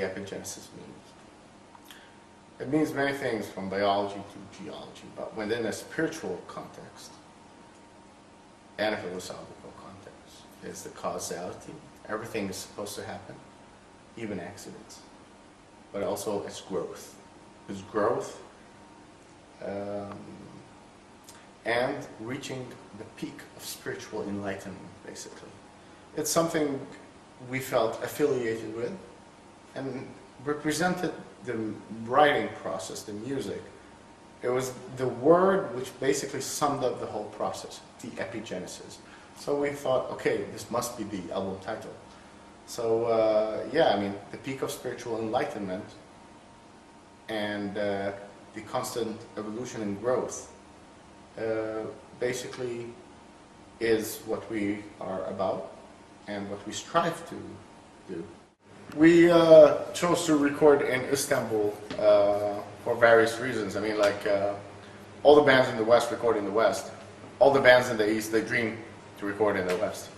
epigenesis means. It means many things from biology to geology, but within a spiritual context and a philosophical context is the causality. Everything is supposed to happen, even accidents, but also it's growth. It's growth and reaching the peak of spiritual enlightenment, basically. It's something we felt affiliated with and represented the writing process, the music. It was the word which basically summed up the whole process, the epigenesis. So we thought, okay, this must be the album title. So yeah, I mean, the peak of spiritual enlightenment and the constant evolution and growth basically is what we are about and what we strive to do. We chose to record in Istanbul for various reasons. I mean, like all the bands in the West record in the West. All the bands in the East, they dream to record in the West.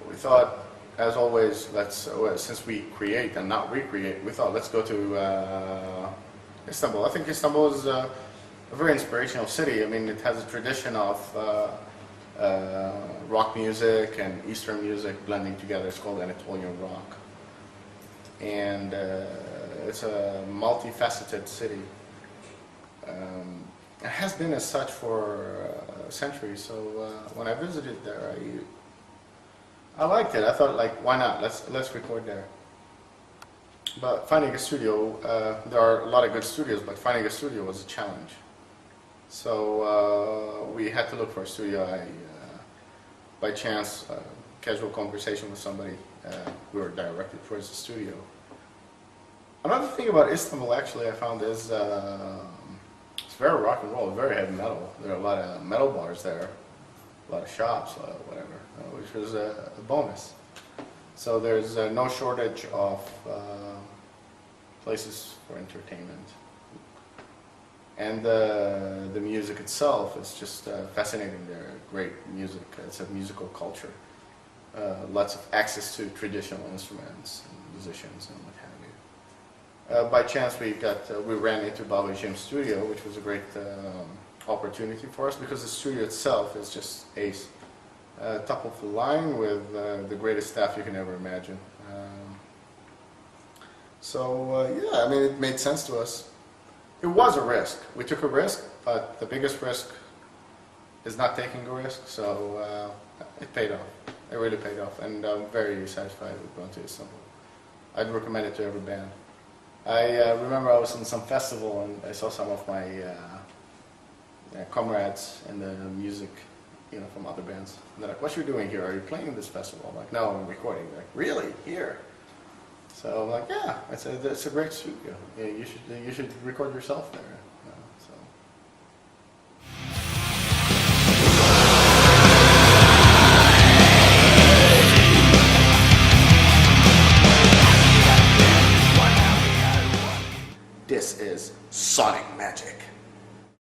We thought, as always, since we create and not recreate, we thought, let's go to Istanbul. I think Istanbul is a very inspirational city. I mean, it has a tradition of rock music and Eastern music blending together. It's called Anatolian rock. And it's a multifaceted city. It has been as such for centuries. So when I visited there, I liked it. I thought, like, why not? Let's record there. But finding a studio, there are a lot of good studios, but finding a studio was a challenge. So we had to look for a studio. By chance, casual conversation with somebody, we were directed towards the studio. Another thing about Istanbul, actually, I found is it's very rock and roll, very heavy metal. There are a lot of metal bars there, a lot of shops, whatever, which was a bonus. So there's no shortage of places for entertainment. And the music itself is just fascinating. They're great music. It's a musical culture. Lots of access to traditional instruments and musicians and what have you. By chance, we ran into Baba Jim's studio, which was a great opportunity for us because the studio itself is just ace. Top of the line with the greatest staff you can ever imagine. Yeah, I mean, it made sense to us. It was a risk. We took a risk, but the biggest risk is not taking a risk, so it paid off. It really paid off, and I'm very satisfied with going to Istanbul. I'd recommend it to every band. I remember I was in some festival and I saw some of my comrades in the music, you know, from other bands. And they're like, "What you doing here? Are you playing this festival?" I'm like, "No, I'm recording." They're like, "Really? Here?" So I'm like, "Yeah, it's a great studio. Yeah, you should record yourself there."